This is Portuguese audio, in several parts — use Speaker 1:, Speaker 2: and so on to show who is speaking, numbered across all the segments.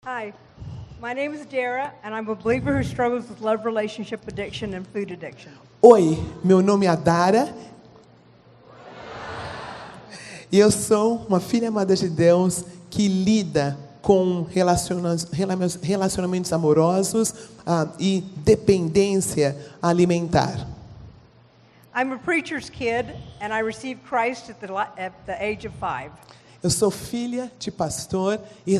Speaker 1: Hi, my name is Dara, and I'm a believer who struggles with love relationship addiction and food addiction.
Speaker 2: Oi, meu nome é Dara. E eu sou uma filha amada de Deus que lida com relacionamentos amorosos e dependência alimentar.
Speaker 1: I'm a preacher's kid, and I received Christ at the age of 5.
Speaker 2: Eu sou filha de pastor e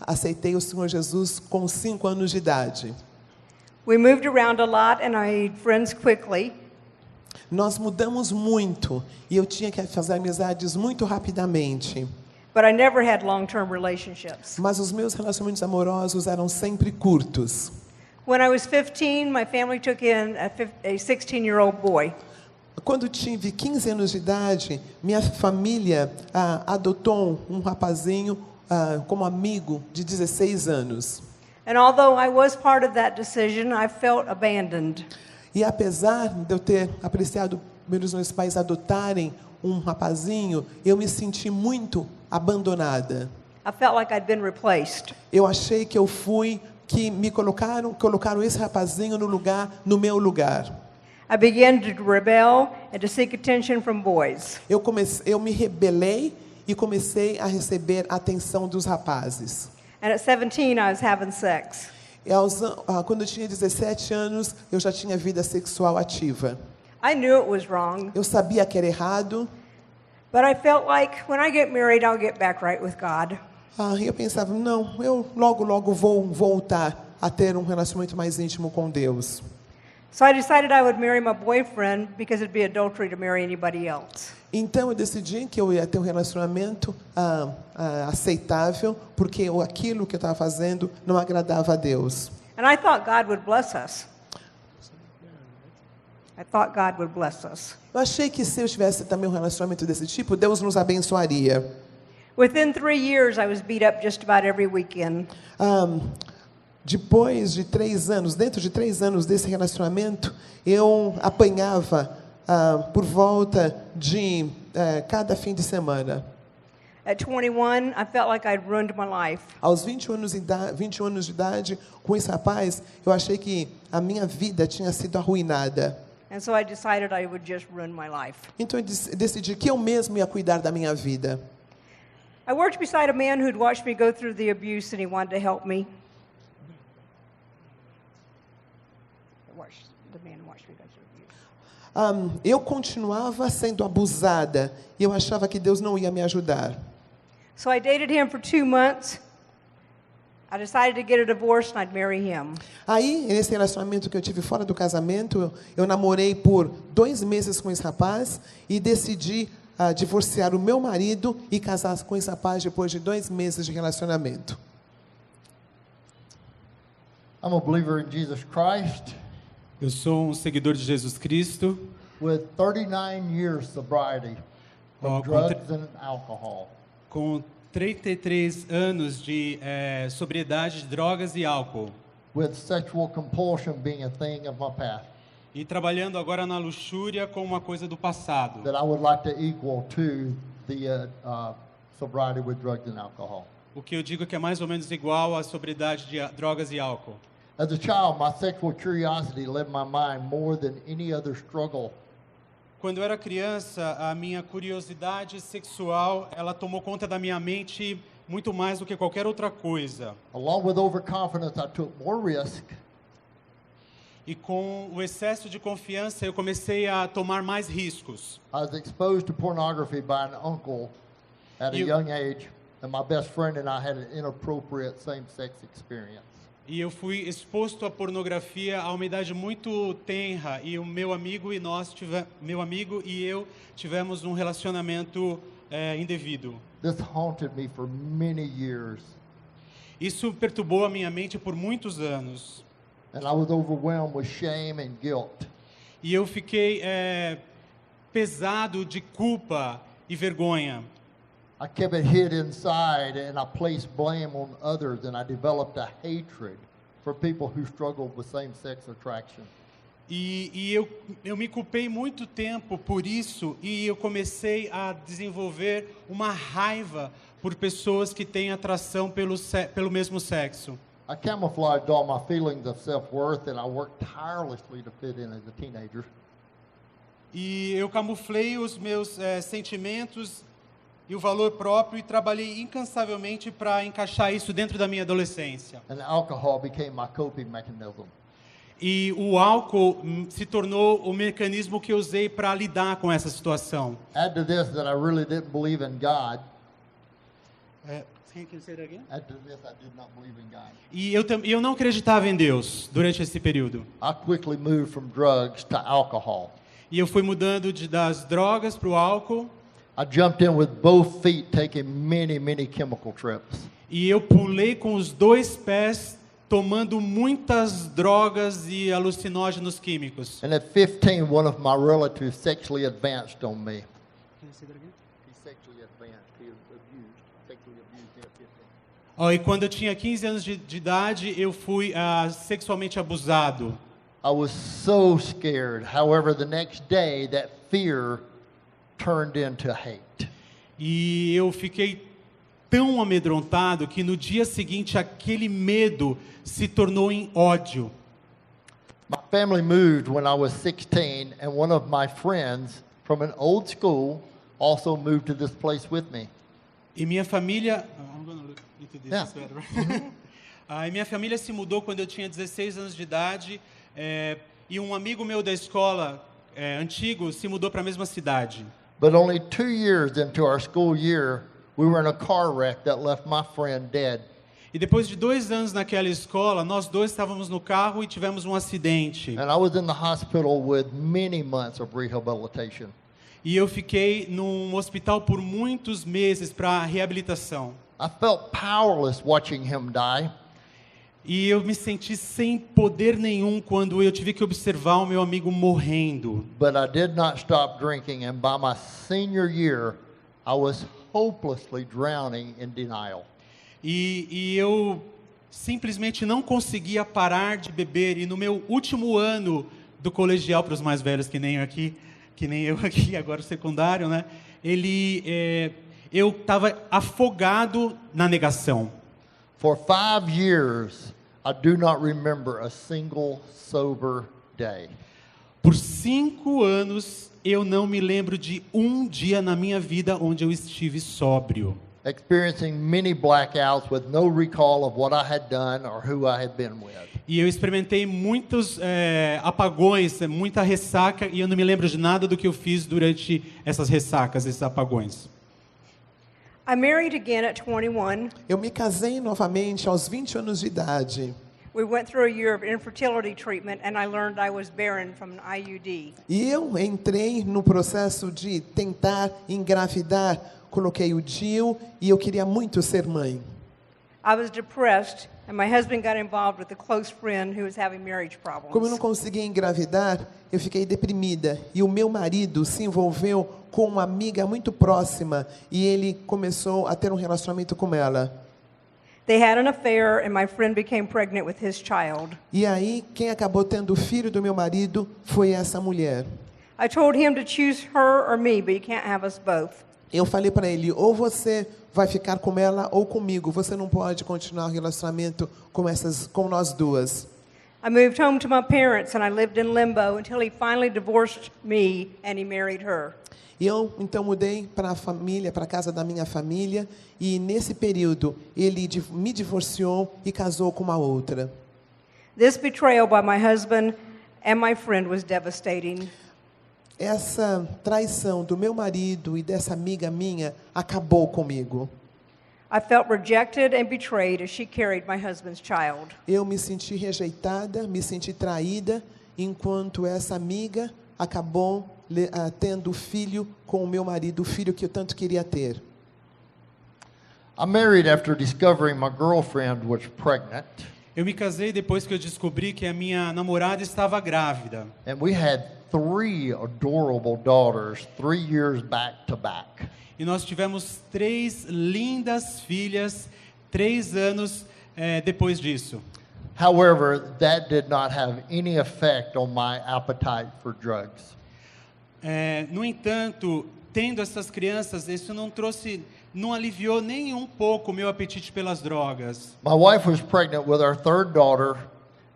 Speaker 2: aceitei o Senhor Jesus com 5 anos de idade.
Speaker 1: We moved around a lot, and I made friends quickly.
Speaker 2: Nós mudamos muito e eu tinha que fazer amizades muito rapidamente.
Speaker 1: But I never had long-term relationships.
Speaker 2: Mas os meus relacionamentos amorosos eram sempre curtos.
Speaker 1: When I was 15, my family took in a 16-year-old boy.
Speaker 2: Quando tive 15 anos de idade, minha família adotou um rapazinho como amigo de 16 anos.
Speaker 1: And although I was part of that decision, I felt abandoned.
Speaker 2: E apesar de eu ter apreciado meus pais adotarem um rapazinho, eu me senti muito abandonada.
Speaker 1: I felt like I'd been replaced.
Speaker 2: Eu achei que colocaram esse rapazinho no meu lugar.
Speaker 1: I began to rebel and to seek attention from boys.
Speaker 2: Eu me rebelei e comecei a receber a atenção dos rapazes.
Speaker 1: And at 17, I was having sex.
Speaker 2: Quando eu tinha 17 anos, eu já tinha vida sexual ativa.
Speaker 1: I knew it was wrong.
Speaker 2: Eu sabia que era errado.
Speaker 1: But I felt like when I get married, I'll get back right with God.
Speaker 2: E eu pensava, não, eu logo vou voltar a ter um relacionamento mais íntimo com Deus.
Speaker 1: So I decided I would marry my boyfriend because it'd be adultery to marry anybody else.
Speaker 2: Então eu decidi que eu ia ter um relacionamento aceitável, porque aquilo que eu estava fazendo não agradava a Deus.
Speaker 1: And I thought God would bless us. I thought God would bless us.
Speaker 2: Eu achei que se eu tivesse também um relacionamento desse tipo, Deus nos abençoaria.
Speaker 1: Within 3 years, I was beat up just about every weekend.
Speaker 2: Depois de 3 anos, dentro de 3 anos desse relacionamento, eu apanhava por volta de cada fim de semana.
Speaker 1: At 21, I felt like I'd ruined my life.
Speaker 2: Aos 21 anos de idade, com esse rapaz, eu achei que a minha vida tinha sido arruinada.
Speaker 1: And so I decided I would just ruin my life.
Speaker 2: Então eu decidi que eu mesmo ia cuidar da minha vida.
Speaker 1: I worked beside a man who'd watched me go through the abuse, and he wanted to help me.
Speaker 2: Eu continuava sendo abusada e eu achava que Deus não ia me ajudar.
Speaker 1: So I dated him for 2 months. I decided to get a divorce and I'd marry him.
Speaker 2: Aí, nesse relacionamento que eu tive fora do casamento, eu namorei por 2 meses com esse rapaz e decidi divorciar o meu marido e casar com esse rapaz depois de 2 meses de relacionamento.
Speaker 3: I'm a believer in Jesus Christ.
Speaker 4: Eu sou um seguidor de Jesus Cristo.
Speaker 3: With 39 years sobriety from drugs and alcohol.
Speaker 4: Com 33 anos de sobriedade de drogas e álcool.
Speaker 3: With sexual compulsion being a thing of my past.
Speaker 4: E trabalhando agora na luxúria como uma coisa do passado.
Speaker 3: That I would like to equal to the sobriety with drugs and alcohol.
Speaker 4: O que eu digo que é mais ou menos igual à sobriedade de drogas e álcool.
Speaker 3: As a child, my sexual curiosity led my mind more than any other struggle.
Speaker 4: Quando eu era criança, a minha curiosidade sexual, ela tomou conta da minha mente muito mais do que qualquer outra coisa.
Speaker 3: Along with overconfidence, I took more risk.
Speaker 4: E com o excesso de confiança, eu comecei a tomar mais riscos.
Speaker 3: I was exposed to pornography by an uncle at a young age, and my best friend and I had an inappropriate same-sex experience.
Speaker 4: E eu fui exposto à pornografia a uma idade muito tenra, e o meu amigo e eu tivemos um relacionamento indevido.
Speaker 3: This haunted me for many years.
Speaker 4: Isso perturbou a minha mente por muitos anos.
Speaker 3: And I was overwhelmed with shame and guilt.
Speaker 4: E eu fiquei pesado de culpa e vergonha.
Speaker 3: I kept it hid inside, and I placed blame on others, and I developed a hatred for people who struggled with same-sex attraction.
Speaker 4: E eu me culpei muito tempo por isso, e eu comecei a desenvolver uma raiva por pessoas que têm atração pelo mesmo sexo.
Speaker 3: I camouflaged all my feelings of self-worth, and I worked tirelessly to fit in as a teenager.
Speaker 4: E eu camuflei os meus sentimentos e o valor próprio e trabalhei incansavelmente para encaixar isso dentro da minha adolescência.
Speaker 3: And alcohol became my coping mechanism.
Speaker 4: E o álcool se tornou o mecanismo que eu usei para lidar com essa situação.
Speaker 3: Add to this that I really didn't believe in God.
Speaker 4: Can you say that again?
Speaker 3: Add to this I did not believe in God.
Speaker 4: E eu não acreditava em Deus durante esse período.
Speaker 3: I quickly moved from drugs to alcohol.
Speaker 4: E eu fui mudando das drogas para o álcool.
Speaker 3: I jumped in with both feet, taking many, many chemical trips.
Speaker 4: E eu pulei com os dois pés, tomando muitas drogas e alucinógenos químicos.
Speaker 3: And at 15, one of my relatives sexually advanced on me. He sexually advanced. He sexually abused me at 15.
Speaker 4: E quando eu tinha 15 anos de idade, eu fui sexualmente abusado.
Speaker 3: I was so scared. However, the next day, that fear turned into hate.
Speaker 4: E eu fiquei tão amedrontado que no dia seguinte aquele medo se tornou em ódio.
Speaker 3: My family moved when I was 16, and one of my friends from an old school also moved to this place with me.
Speaker 4: E minha família, I'm gonna look into this
Speaker 3: Yeah.
Speaker 4: better. E minha família se mudou quando eu tinha 16 anos de idade, e um amigo meu da escola antigo se mudou para a mesma cidade.
Speaker 3: But only 2 years into our school year, we were in a car wreck that left my friend dead.
Speaker 4: E depois de 2 anos naquela escola, nós dois estávamos no carro e tivemos um acidente.
Speaker 3: And I was in the hospital with many months of rehabilitation.
Speaker 4: E eu fiquei num hospital por muitos meses para reabilitação.
Speaker 3: I felt powerless watching him die.
Speaker 4: E eu me senti sem poder nenhum quando eu tive que observar o meu amigo morrendo.
Speaker 3: But I did not stop drinking, and by my senior year, I was hopelessly drowning in denial.
Speaker 4: E eu simplesmente não conseguia parar de beber. E no meu último ano do colegial, para os mais velhos que nem eu aqui, agora o secundário, né? Eu estava afogado na negação.
Speaker 3: For 5 years, I do not remember a single sober day.
Speaker 4: Por 5 anos, eu não me lembro de um dia na minha vida onde eu estive sóbrio.
Speaker 3: Experiencing many blackouts with no recall of what I had done or who I had been with.
Speaker 4: E eu experimentei muitos apagões, muita ressaca, e eu não me lembro de nada do que eu fiz durante essas ressacas, esses apagões.
Speaker 1: I married again at 21.
Speaker 2: Eu me casei novamente aos 20 anos de idade.
Speaker 1: We went through a year of infertility treatment, and I learned I was barren from an IUD.
Speaker 2: E eu entrei no processo de tentar engravidar. Coloquei o DIU e eu queria muito ser mãe.
Speaker 1: I was depressed, and my husband got involved with a close friend who was having marriage problems.
Speaker 2: Como eu não conseguia engravidar, eu fiquei deprimida. E o meu marido se envolveu com uma amiga muito próxima e ele começou a ter um relacionamento com ela.
Speaker 1: They had an affair, and my friend became pregnant with his child.
Speaker 2: E aí, quem acabou tendo o filho do meu marido foi essa mulher.
Speaker 1: I told him to choose her or me, but you can't have us both.
Speaker 2: Eu falei para ele, ou você vai ficar com ela ou comigo. Você não pode continuar o relacionamento com nós duas.
Speaker 1: I moved home to my parents, and I lived in limbo until he finally divorced me and he married her.
Speaker 2: E eu, então, mudei para a família, para a casa da minha família. E, nesse período, ele me divorciou e casou com uma outra.
Speaker 1: This betrayal by my husband and my friend was devastating.
Speaker 2: Essa traição do meu marido e dessa amiga minha acabou comigo.
Speaker 1: I felt rejected and betrayed as she carried my husband's child.
Speaker 2: Eu me senti rejeitada, me senti traída, enquanto essa amiga acabou tendo filho com o meu marido, o filho que eu tanto queria ter.
Speaker 3: I married after discovering my girlfriend was pregnant,
Speaker 4: Eu me casei depois que eu descobri que a minha namorada estava grávida.
Speaker 3: and we had 3 adorable daughters 3 years back to back.
Speaker 4: E nós tivemos 3 lindas filhas, 3 anos depois disso.
Speaker 3: However, that did not have any effect on my appetite for drugs.
Speaker 4: No entanto, tendo essas crianças, isso não trouxe não aliviou nem um pouco o meu apetite pelas drogas.
Speaker 3: My wife was pregnant with our third daughter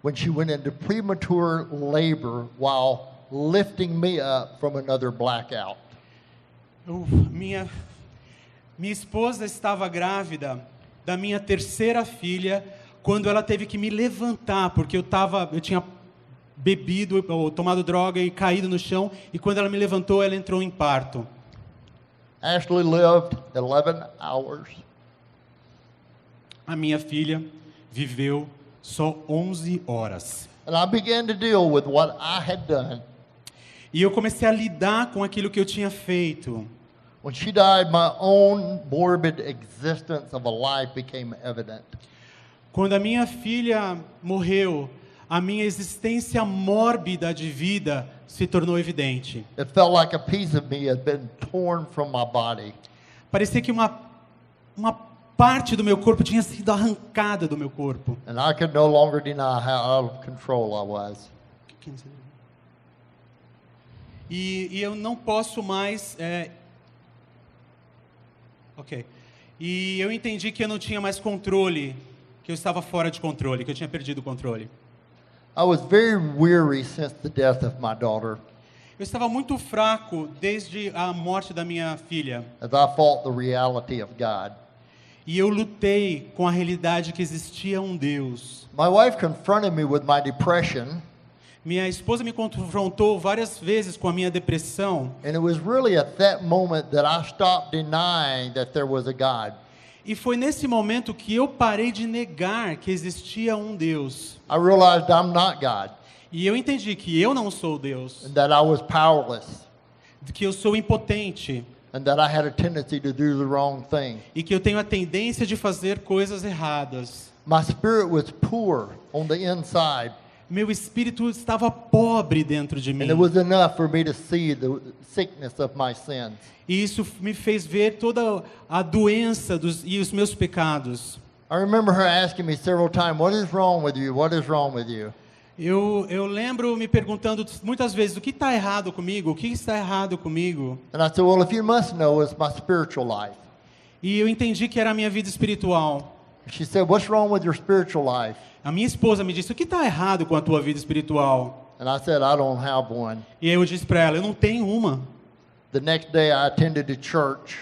Speaker 3: when she went into premature labor while lifting me up from another blackout.
Speaker 4: Minha esposa estava grávida da minha terceira filha quando ela teve que me levantar, porque eu tinha bebido ou tomado droga e caído no chão, e quando ela me levantou, ela entrou em parto.
Speaker 3: Ashley lived 11 hours.
Speaker 4: A minha filha viveu só 11 horas.
Speaker 3: And I began to deal with what I had done.
Speaker 4: E eu comecei a lidar com aquilo que eu tinha feito.
Speaker 3: When she died, my own morbid existence of a life became evident.
Speaker 4: Quando a minha filha morreu, a minha existência mórbida de vida se tornou evidente.
Speaker 3: It felt like a piece of me had been torn from my body.
Speaker 4: Parecia que uma parte do meu corpo tinha sido arrancada do meu corpo.
Speaker 3: And I could no longer deny how out of control I was.
Speaker 4: E eu não posso mais... Ok. E eu entendi que eu não tinha mais controle, que eu estava fora de controle, que eu tinha perdido o controle.
Speaker 3: I was very weary since the death of my daughter,
Speaker 4: Eu estava muito fraco desde a morte da minha filha.
Speaker 3: as I fought the reality of God.
Speaker 4: E eu lutei com a realidade que existia um Deus.
Speaker 3: My wife confronted me with my depression,
Speaker 4: Minha esposa me confrontou várias vezes com a minha depressão.
Speaker 3: and it was really at that moment that I stopped denying that there was a God.
Speaker 4: E foi nesse momento que eu parei de negar que existia um Deus.
Speaker 3: I realized I'm not God,
Speaker 4: E eu entendi que eu não sou Deus,
Speaker 3: and that I was powerless,
Speaker 4: que eu sou impotente
Speaker 3: and that I had a tendency to do the wrong thing.
Speaker 4: e que eu tenho a tendência de fazer coisas erradas.
Speaker 3: My spirit was poor on the inside,
Speaker 4: Meu espírito estava pobre dentro de mim.
Speaker 3: and it was enough for me to see the sickness of my sins.
Speaker 4: E isso me fez ver toda a doença e os meus pecados.
Speaker 3: I remember her asking me several times, "What is wrong with you? What is wrong with you?"
Speaker 4: Eu lembro me perguntando muitas vezes, o que está errado comigo? O que está errado comigo?
Speaker 3: And I said, "Well, if you must know, it's my spiritual life."
Speaker 4: E eu entendi que era a minha vida espiritual.
Speaker 3: She said, "What's wrong with your spiritual life?"
Speaker 4: A minha esposa me disse, o que está errado com a tua vida espiritual?
Speaker 3: And I said, "I don't have one."
Speaker 4: E aí eu disse para ela, eu não tenho uma.
Speaker 3: The next day I attended a church,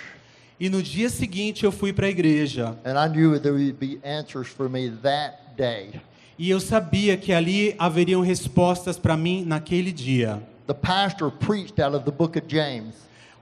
Speaker 4: E no dia seguinte eu fui para a igreja.
Speaker 3: and I knew there would be answers for me that day.
Speaker 4: E eu sabia que ali haveriam respostas para mim naquele dia.
Speaker 3: The pastor preached out of the book of James,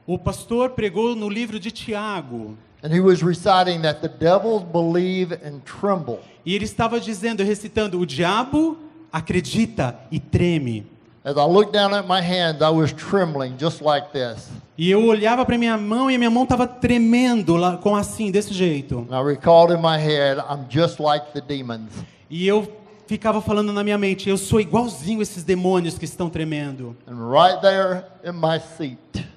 Speaker 4: O pastor pregou no livro de Tiago.
Speaker 3: and he was reciting that the devils believe and tremble.
Speaker 4: E ele estava dizendo, recitando, o diabo acredita e treme.
Speaker 3: As I looked down at my hands, I was trembling just like this.
Speaker 4: E eu olhava para minha mão e a minha mão estava tremendo, lá, com assim, desse jeito.
Speaker 3: And I recalled in my head, I'm just like the demons.
Speaker 4: E eu ficava falando na minha mente, eu sou igualzinho esses demônios que estão tremendo.
Speaker 3: And right there in my seat,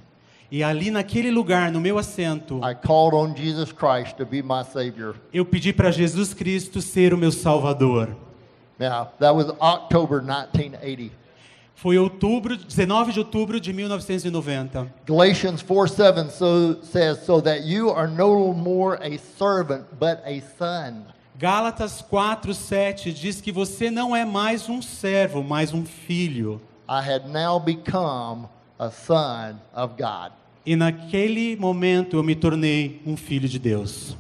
Speaker 4: E ali naquele lugar, no meu assento,
Speaker 3: I called on Jesus Christ to be my Savior.
Speaker 4: eu pedi para Jesus Cristo ser o meu Salvador.
Speaker 3: Now, that was October 1980.
Speaker 4: Foi 19 de outubro de 1990.
Speaker 3: Galatians 4:7 says, "So that you are no more a servant, but a son."
Speaker 4: Gálatas 4:7 diz que você não é mais um servo, mas um filho.
Speaker 3: I had now become a son of God.
Speaker 4: E naquele momento eu me tornei um filho de Deus.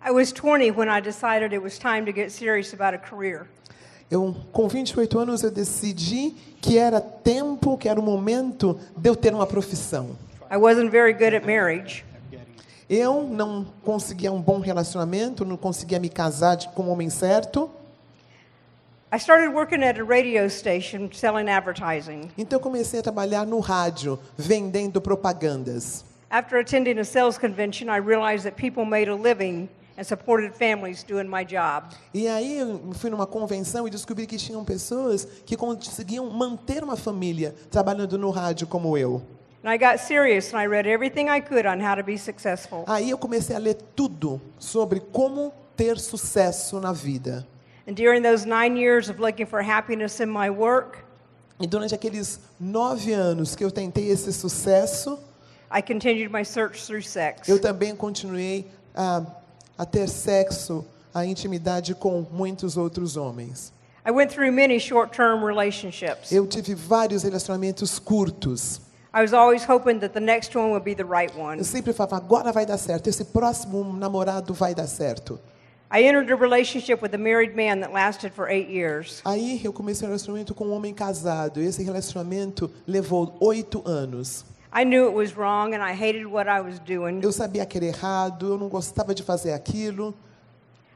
Speaker 1: I was 20 when I decided it was time to get serious about a career.
Speaker 2: Com 28 anos, eu decidi que era tempo, que era o momento de eu ter uma profissão.
Speaker 1: I wasn't very good at marriage.
Speaker 2: Eu não conseguia um bom relacionamento, não conseguia me casar com o homem certo.
Speaker 1: I started working at a radio station selling advertising.
Speaker 2: Então eu comecei a trabalhar no rádio, vendendo propagandas.
Speaker 1: After attending a sales convention, I realized that people made a living and supported families doing my job.
Speaker 2: E aí eu fui numa convenção e descobri que tinham pessoas que conseguiam manter uma família trabalhando no rádio como eu.
Speaker 1: And I got serious and I read everything I could on how to be successful.
Speaker 2: Aí eu comecei a ler tudo sobre como ter sucesso na vida.
Speaker 1: And during those 9 years of looking for happiness in my work,
Speaker 2: E durante aqueles 9 anos que eu tentei esse sucesso,
Speaker 1: I continued my search through sex.
Speaker 2: Eu também continuei a ter sexo, a intimidade com muitos outros homens.
Speaker 1: I went through many short-term relationships.
Speaker 2: Eu tive vários relacionamentos curtos.
Speaker 1: I was always hoping that the next one would be the right one.
Speaker 2: Eu sempre falava, agora vai dar certo, esse próximo namorado vai dar certo.
Speaker 1: I entered a relationship with a married man that lasted for 8 years.
Speaker 2: Aí eu comecei um relacionamento com um homem casado, e esse relacionamento levou 8 anos.
Speaker 1: I knew it was wrong and I hated what I was doing.
Speaker 2: Eu sabia que era errado, eu não gostava de fazer aquilo.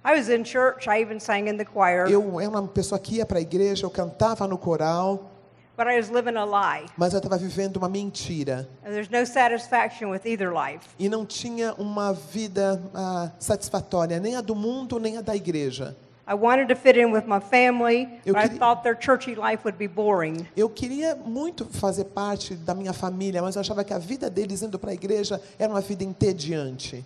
Speaker 1: I was in church, I even sang in the choir,
Speaker 2: Eu era uma pessoa que ia para a igreja, eu cantava no coral,
Speaker 1: but I was living a lie.
Speaker 2: mas eu estava vivendo uma mentira.
Speaker 1: And there's no satisfaction with either life.
Speaker 2: E não tinha uma vida satisfatória, nem a do mundo, nem a da igreja.
Speaker 1: I wanted to fit in with my family,
Speaker 2: Eu
Speaker 1: but I
Speaker 2: queria-
Speaker 1: thought their churchy life would be boring.
Speaker 2: Eu queria muito fazer parte da minha família, mas eu achava que a vida deles indo para a igreja era uma vida entediante.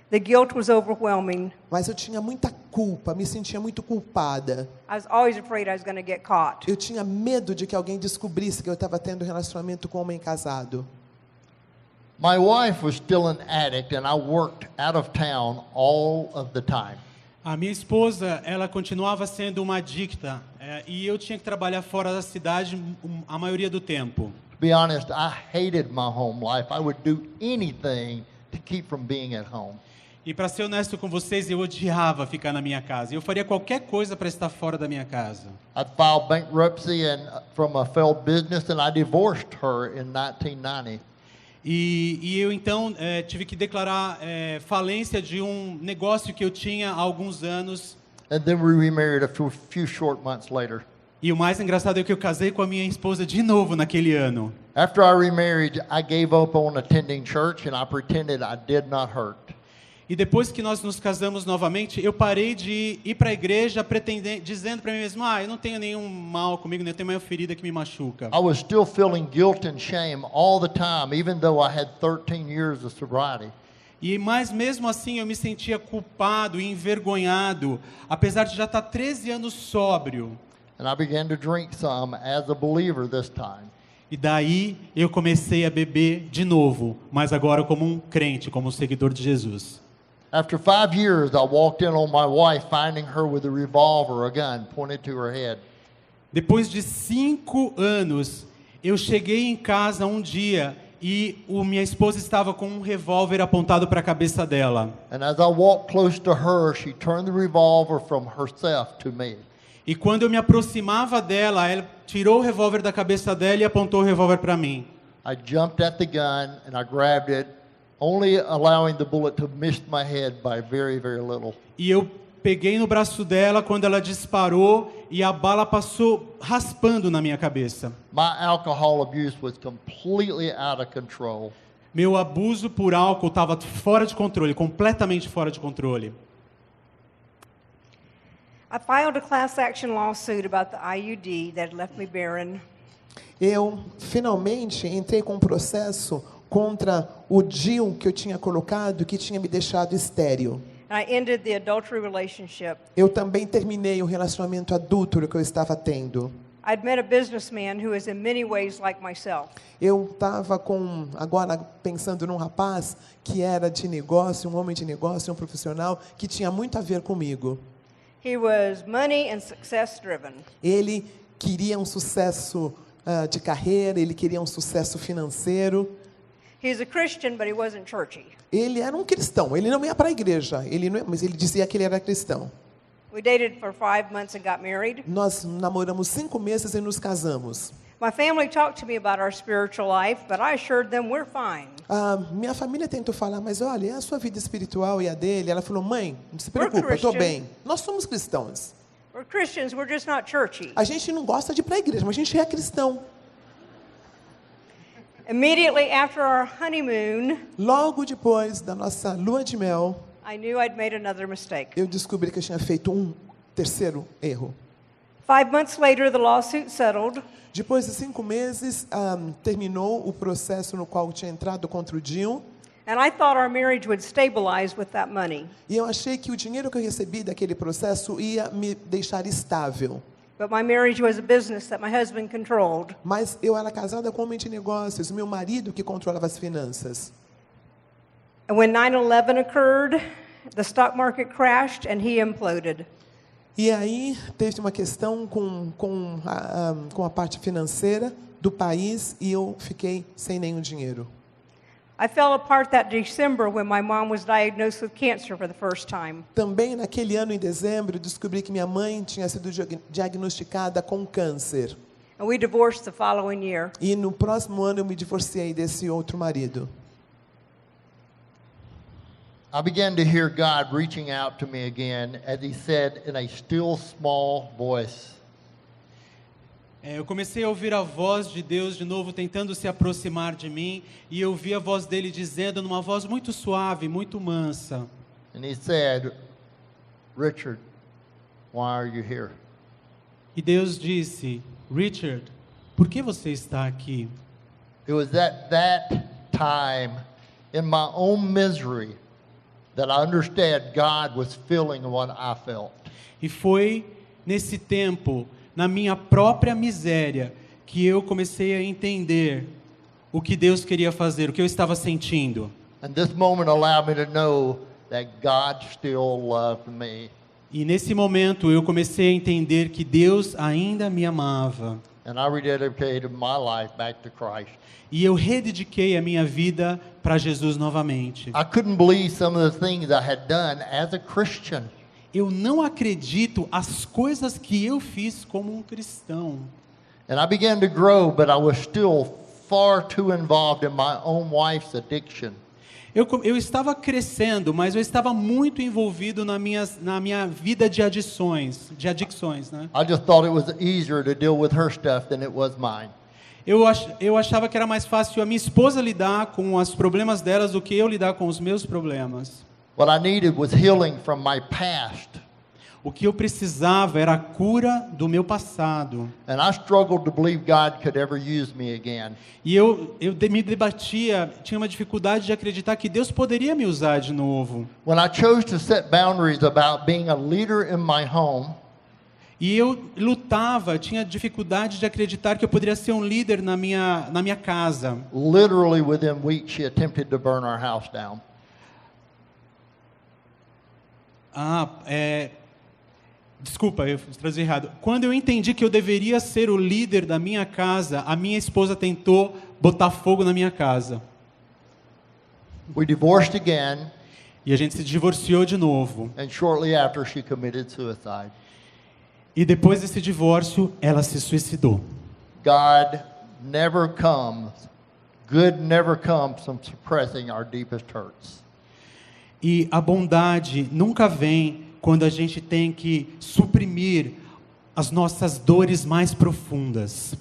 Speaker 1: The guilt was overwhelming.
Speaker 2: Mas eu tinha muita culpa, me sentia muito culpada.
Speaker 1: I was always afraid I was going to get caught.
Speaker 2: Eu tinha medo de que alguém descobrisse que eu estava tendo relacionamento com um homem casado.
Speaker 3: My wife was still an addict, and I worked out of town all of the time.
Speaker 4: A minha esposa, ela continuava sendo uma adicta, e eu tinha que trabalhar fora da cidade a maioria do tempo.
Speaker 3: To be honest, I hated my home life. I would do anything to keep from being at home.
Speaker 4: E para ser honesto com vocês, eu odiava ficar na minha casa. Eu faria qualquer coisa para estar fora da minha casa.
Speaker 3: I filed bankruptcy from a failed business, and I divorced her in 1990.
Speaker 4: E eu então tive que declarar falência de um negócio que eu tinha há alguns anos.
Speaker 3: And then we remarried a few short months later.
Speaker 4: E o mais engraçado é que eu casei com a minha esposa de novo naquele ano.
Speaker 3: After I remarried, I gave up on attending church, and I pretended I did not hurt.
Speaker 4: E depois que nós nos casamos novamente, eu parei de ir para a igreja dizendo para mim mesmo, eu não tenho nenhum mal comigo, nem tenho nenhuma ferida que me machuca.
Speaker 3: I was still feeling guilt and shame all the time, even though I had 13 years of sobriety.
Speaker 4: Mas mesmo assim eu me sentia culpado e envergonhado, apesar de já estar 13 anos sóbrio.
Speaker 3: And I began to drink some as a believer this time.
Speaker 4: E daí eu comecei a beber de novo, mas agora como um crente, como um seguidor de Jesus.
Speaker 3: After 5 years, I walked in on my wife, finding her with a revolver, a gun, pointed to her head.
Speaker 4: Depois de 5 anos, eu cheguei em casa um dia e minha esposa estava com um revólver apontado para a cabeça dela.
Speaker 3: And as I walked close to her, she turned the revolver from herself to me.
Speaker 4: E quando eu me aproximava dela, ela tirou o revólver da cabeça dela e apontou o revólver para mim.
Speaker 3: I jumped at the gun and I grabbed it, only allowing the bullet to miss my head by very, very little.
Speaker 4: E eu peguei no braço dela quando ela disparou e a bala passou raspando na minha cabeça.
Speaker 3: My alcohol abuse was completely out of control.
Speaker 4: Meu abuso por álcool estava fora de controle, completamente fora de controle.
Speaker 1: I filed a class action lawsuit about the IUD that had left me barren.
Speaker 2: Eu finalmente entrei com um processo contra o DIU que eu tinha colocado, que tinha me deixado estéril.
Speaker 1: And I ended the adultery relationship.
Speaker 2: Eu também terminei o relacionamento adúltero que eu estava tendo.
Speaker 1: I'd met a businessman who is in many ways like myself.
Speaker 2: Eu estava agora pensando num rapaz que era de negócio, um homem de negócio, um profissional, que tinha muito a ver comigo.
Speaker 1: He was money and success driven.
Speaker 2: Ele queria um sucesso de carreira, ele queria um sucesso financeiro.
Speaker 1: He's a Christian, but he wasn't churchy.
Speaker 2: Ele era um cristão, ele não ia para a igreja, mas ele dizia que ele era cristão.
Speaker 1: We dated for 5 months and got married.
Speaker 2: Nós namoramos 5 meses e nos casamos.
Speaker 1: My family talked to me about our spiritual life, but I assured them we're fine.
Speaker 2: Minha família tentou falar, mas olha, é a sua vida espiritual e a dele. Ela falou, mãe, não se preocupa, eu estou bem. Nós somos cristãos.
Speaker 1: We're Christians, we're just not churchy.
Speaker 2: A gente não gosta de ir para a igreja, mas a gente é cristão.
Speaker 1: Immediately after our honeymoon,
Speaker 2: Logo depois da nossa lua de mel,
Speaker 1: I knew I'd made another mistake.
Speaker 2: eu descobri que eu tinha feito um terceiro erro.
Speaker 1: 5 months later, the lawsuit settled.
Speaker 2: Depois de 5 meses, terminou o processo no qual eu tinha entrado contra o DIU.
Speaker 1: And I thought our marriage would stabilize with that money.
Speaker 2: E eu achei que o dinheiro que eu recebi daquele processo ia me deixar estável.
Speaker 1: but my marriage was a business that my husband controlled.
Speaker 2: Mas eu era casada com um homem de negócios, meu marido que controlava as finanças.
Speaker 1: And when 9/11 occurred, the stock market crashed and he imploded.
Speaker 2: E aí teve uma questão com a parte financeira do país e eu fiquei sem nenhum dinheiro.
Speaker 1: I fell apart that December when my mom was diagnosed with cancer for the first time.
Speaker 2: Também naquele ano, em dezembro, descobri que minha mãe tinha sido diagnosticada com câncer.
Speaker 1: And we divorced the following year.
Speaker 2: E no próximo ano eu me divorciei desse outro marido.
Speaker 3: I began to hear God reaching out to me again, as he said in a still small voice,
Speaker 4: Eu comecei a ouvir a voz de Deus de novo, tentando se aproximar de mim, e eu vi a voz dele dizendo, numa voz muito suave, muito mansa.
Speaker 3: and he said, Richard, why are you here?
Speaker 4: E Deus disse, Richard, por que você está aqui?
Speaker 3: It was at that time, in my own misery, that I understood God was feeling what I felt.
Speaker 4: E foi nesse tempo, na minha própria miséria, que eu comecei a entender o que Deus queria fazer, o que eu estava sentindo.
Speaker 3: And this moment allowed me to know that God still loved me.
Speaker 4: E nesse momento eu comecei a entender que Deus ainda me amava.
Speaker 3: And I rededicated my life back to Christ.
Speaker 4: E eu redediquei a minha vida para Jesus novamente.
Speaker 3: I couldn't believe some of the things I had done as a Christian.
Speaker 4: Eu não acredito as coisas que eu fiz como um cristão.
Speaker 3: And I began to grow, but I was still far too involved in my own wife's addiction.
Speaker 4: Eu estava crescendo, mas eu estava muito envolvido na minha vida de adicções, né?
Speaker 3: I just thought it was easier to deal with her stuff than it was mine.
Speaker 4: Eu achava que era mais fácil a minha esposa lidar com os problemas delas do que eu lidar com os meus problemas.
Speaker 3: What I needed was healing from my past.
Speaker 4: O que eu precisava era a cura do meu passado.
Speaker 3: And I struggled to believe God could ever use me again.
Speaker 4: E me debatia, tinha uma dificuldade de acreditar que Deus poderia me usar de novo.
Speaker 3: When I chose to set boundaries about being a leader in my home,
Speaker 4: E eu lutava, tinha dificuldade de acreditar que eu poderia ser um líder na minha casa.
Speaker 3: literally within weeks she attempted to burn our house down.
Speaker 4: Desculpa, eu traduzi errado. Quando eu entendi que eu deveria ser o líder da minha casa, a minha esposa tentou botar fogo na minha casa.
Speaker 3: We divorced again,
Speaker 4: E a gente se divorciou de novo.
Speaker 3: and shortly after she committed suicide.
Speaker 4: E depois desse divórcio, ela se suicidou.
Speaker 3: Good never comes from suppressing our deepest hurts.
Speaker 4: E a bondade nunca vem quando a gente tem que suprimir as nossas dores mais profundas.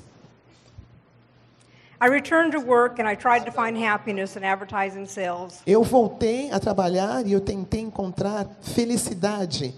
Speaker 1: I returned to work and I tried to find happiness in advertising sales.
Speaker 2: Eu voltei a trabalhar e eu tentei encontrar felicidade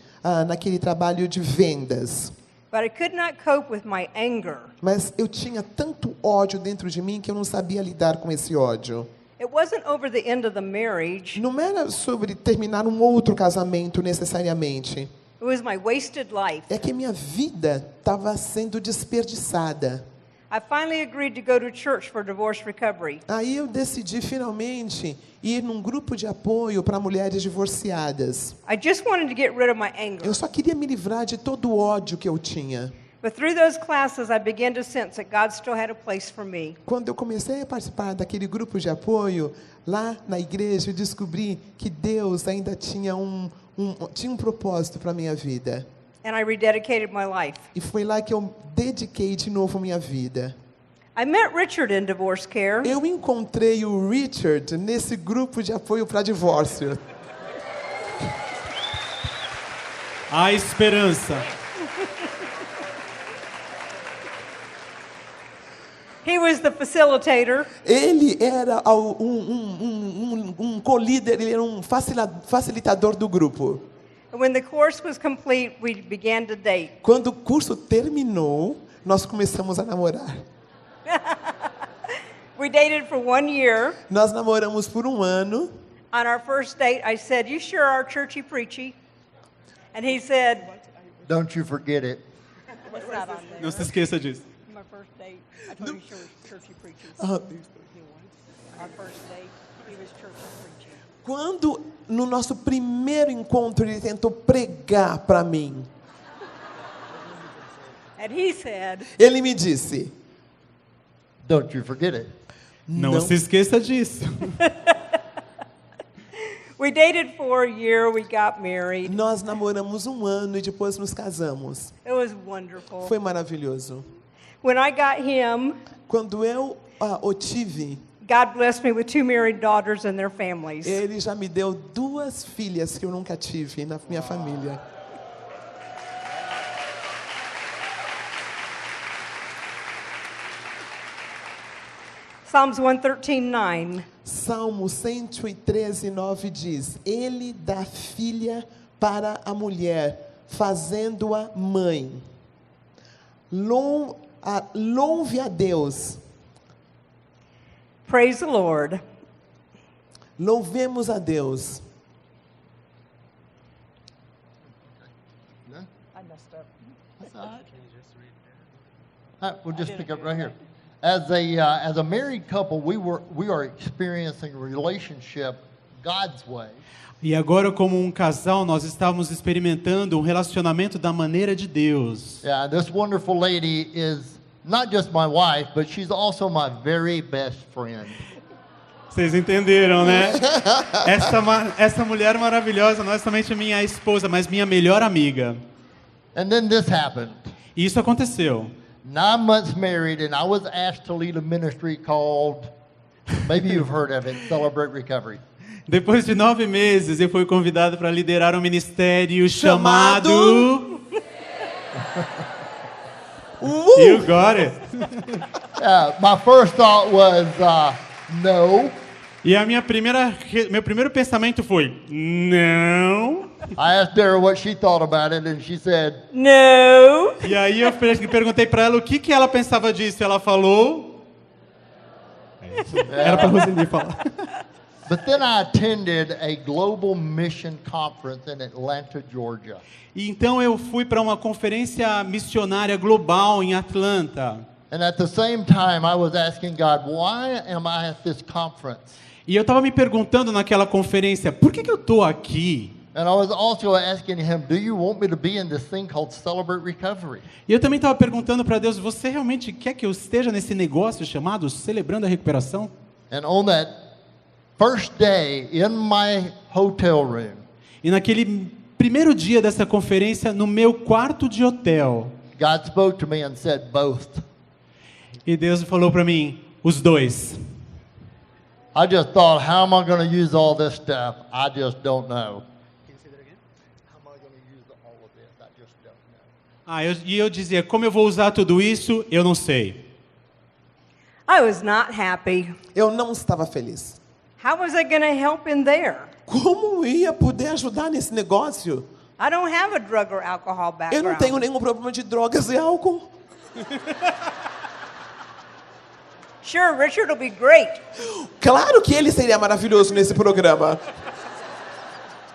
Speaker 2: naquele trabalho de vendas.
Speaker 1: But I could not cope with my anger.
Speaker 2: Mas eu tinha tanto ódio dentro de mim que eu não sabia lidar com esse ódio.
Speaker 1: It wasn't over the end of the marriage.
Speaker 2: Não era sobre terminar um outro casamento necessariamente.
Speaker 1: It was my wasted life.
Speaker 2: É que minha vida estava sendo desperdiçada.
Speaker 1: I finally agreed to go to church for divorce recovery.
Speaker 2: Aí eu decidi finalmente ir num grupo de apoio para mulheres divorciadas.
Speaker 1: I just wanted to get rid of my anger.
Speaker 2: Eu só queria me livrar de todo o ódio que eu tinha.
Speaker 1: But through those classes, I began to sense that God still had a place for me.
Speaker 2: Quando eu comecei a participar daquele grupo de apoio, lá na igreja, eu descobri que Deus ainda tinha tinha um propósito para a minha vida.
Speaker 1: And I rededicated my life.
Speaker 2: E foi lá que eu dediquei de novo minha vida.
Speaker 1: I met Richard in divorce care.
Speaker 2: Eu encontrei o Richard nesse grupo de apoio para divórcio.
Speaker 4: A esperança.
Speaker 1: He was the facilitator.
Speaker 2: Ele era um co-líder, ele era um facilitador do grupo.
Speaker 1: And when the course was complete, we began to date.
Speaker 2: Quando o curso terminou, nós começamos a namorar.
Speaker 1: We dated for 1 year.
Speaker 2: Nós namoramos por 1 ano.
Speaker 1: On our first date, I said, "You sure are churchy preachy?" And he said,
Speaker 3: Don't you forget it.
Speaker 1: What's that on there?
Speaker 4: Não se esqueça disso.
Speaker 1: My first date. I told you church he preaches.
Speaker 2: Ah,
Speaker 1: Our first date, he was church preaching.
Speaker 2: quando no nosso primeiro encontro ele tentou pregar para mim,
Speaker 1: And he said,
Speaker 2: ele me disse:
Speaker 3: Don't you forget it.
Speaker 4: Não se esqueça disso.
Speaker 1: we dated for a year, we got married.
Speaker 2: Nós namoramos 1 ano e depois nos casamos.
Speaker 1: It was wonderful.
Speaker 2: Foi maravilhoso.
Speaker 1: When I got him,
Speaker 2: Quando eu o tive,
Speaker 1: God blessed me with 2 married daughters and their families.
Speaker 2: ele já me deu 2 filhas que eu nunca tive na minha família.
Speaker 1: Psalms 113:9.
Speaker 2: Salmo 113:9 diz: Ele dá filha para a mulher, fazendo-a mãe. Louve a Deus.
Speaker 1: Praise the Lord.
Speaker 2: Louvemos a Deus.
Speaker 1: I messed up.
Speaker 3: We'll just pick up right here. As a married couple, we are experiencing a relationship God's way.
Speaker 4: E agora, como um casal, nós estávamos experimentando um relacionamento da maneira de Deus.
Speaker 3: Yeah, this wonderful lady is not just my wife, but she's also my very best friend.
Speaker 4: Vocês entenderam, né? Essa mulher maravilhosa não é somente minha esposa, mas minha melhor amiga.
Speaker 3: And then this happened.
Speaker 4: E isso aconteceu.
Speaker 3: 9 months married, and I was asked to lead a ministry called, maybe you've heard of it, Celebrate Recovery.
Speaker 4: Depois de 9 meses, eu fui convidado para liderar um ministério chamado... You got it.
Speaker 3: My first thought was, no.
Speaker 4: E meu primeiro pensamento foi, não.
Speaker 3: I asked her what she thought about it, and she said,
Speaker 1: No.
Speaker 4: E aí eu perguntei para ela o que ela pensava disso. Ela falou... Era para Roseli falar.
Speaker 3: but then I attended a global mission conference in Atlanta, Georgia.
Speaker 4: E então eu fui para uma conferência missionária global em Atlanta.
Speaker 3: And at the same time, I was asking God, why am I at this conference?
Speaker 4: E eu estava me perguntando naquela conferência, por que eu estou aqui?
Speaker 3: And I was also asking him, do you want me to be in this thing called Celebrate Recovery?
Speaker 4: E eu também estava perguntando para Deus, você realmente quer que eu esteja nesse negócio chamado Celebrando a Recuperação?
Speaker 3: And on that first day in my hotel room,
Speaker 4: E naquele primeiro dia dessa conferência, no meu quarto de hotel,
Speaker 3: God spoke to me and said, both.
Speaker 4: e Deus falou para mim, os dois.
Speaker 3: I just thought, how am I going to use all this stuff? I just don't know. Can you say that again? How am I going to use all of this? I just don't know.
Speaker 4: Eu dizia, como eu vou usar tudo isso? Eu não sei.
Speaker 1: I was not happy.
Speaker 2: Eu não estava feliz.
Speaker 1: How was I going to help in there?
Speaker 2: Como ia poder ajudar nesse negócio?
Speaker 1: I don't have a drug or alcohol
Speaker 2: Eu
Speaker 1: background.
Speaker 2: não tenho nenhum problema de drogas e álcool.
Speaker 1: Sure, Richard will be great.
Speaker 2: Claro que ele seria maravilhoso nesse programa.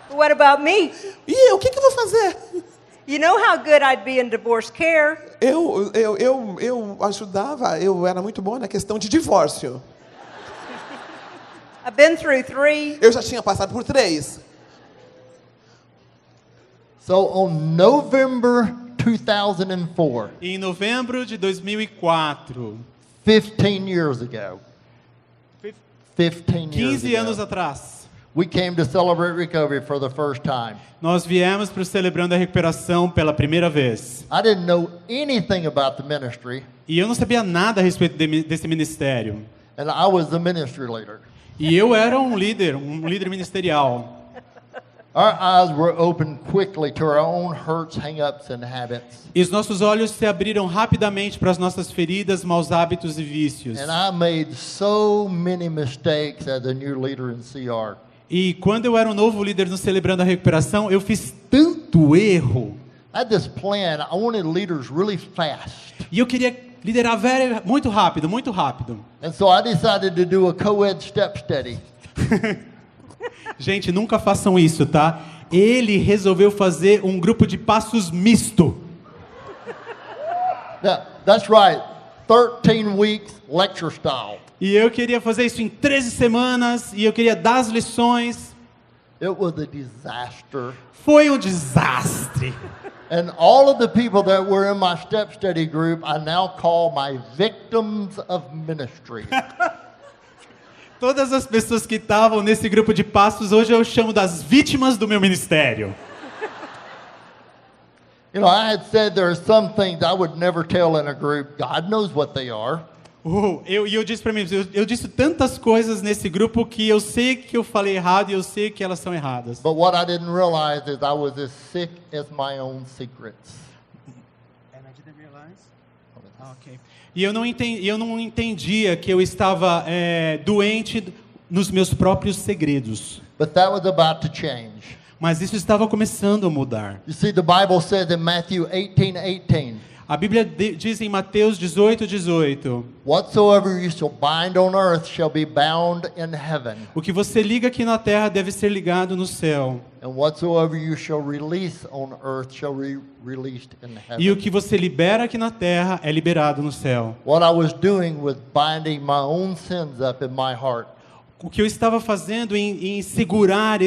Speaker 1: But what about me?
Speaker 2: E eu, o que eu vou fazer?
Speaker 1: You know how good I'd be in divorce care.
Speaker 2: Eu ajudava, eu era muito boa na questão de divórcio.
Speaker 1: I've been through 3.
Speaker 2: Eu já tinha passado por 3.
Speaker 3: So on November 2004,
Speaker 4: Em novembro de 2004,
Speaker 3: 15 years ago, 15 years
Speaker 4: 15 anos
Speaker 3: ago,
Speaker 4: atrás,
Speaker 3: we came to Celebrate Recovery for the first time.
Speaker 4: nós viemos para o Celebrando a Recuperação pela primeira vez.
Speaker 3: I didn't know anything about the ministry,
Speaker 4: E eu não sabia nada a respeito desse ministério.
Speaker 3: and I was the ministry leader.
Speaker 4: E eu era um líder ministerial.
Speaker 3: Our eyes were opened quickly to our own hurts, hang-ups, and habits.
Speaker 4: E os nossos olhos se abriram rapidamente para as nossas feridas, maus hábitos e vícios.
Speaker 3: And I made so many mistakes as a new leader in CR.
Speaker 4: E quando eu era um novo líder no Celebrando a Recuperação, eu fiz tanto erro.
Speaker 3: I had this plan. I wanted leaders really fast.
Speaker 4: E eu queria liderar muito rápido, muito rápido.
Speaker 3: And so I decided to do a co-ed step study.
Speaker 4: Gente, nunca façam isso, tá? Ele resolveu fazer um grupo de passos misto.
Speaker 3: Yeah, that's right. 13 weeks lecture style.
Speaker 4: E eu queria fazer isso em 13 semanas, e eu queria dar as lições.
Speaker 3: It was a disaster.
Speaker 4: Foi um desastre.
Speaker 3: And all of the people that were in my step study group, I now call my victims of ministry.
Speaker 4: Todas as pessoas que estavam nesse grupo de passos, hoje eu chamo das vítimas do meu ministério.
Speaker 3: You know, I had said there are some things I would never tell in a group. God knows what they are.
Speaker 4: Eu disse para mim, eu disse tantas coisas nesse grupo que eu sei que eu falei errado e eu sei que elas são erradas.
Speaker 3: But what I didn't realize is I was as sick as my own secrets.
Speaker 4: E eu não entendia que eu estava doente nos meus próprios segredos.
Speaker 3: But that was about to change.
Speaker 4: Mas isso estava começando a mudar.
Speaker 3: You see, the Bible says in Matthew 18:18,
Speaker 4: A Bíblia diz em Mateus 18:18,
Speaker 3: whatsoever you shall bind on earth shall be bound in heaven,
Speaker 4: o que você liga aqui na terra deve ser ligado no céu.
Speaker 3: and whatsoever you shall release on earth shall be released in heaven.
Speaker 4: E o que você libera aqui na terra é liberado no céu.
Speaker 3: What I was doing was binding my own sins up in my heart.
Speaker 4: O que eu estava fazendo em segurar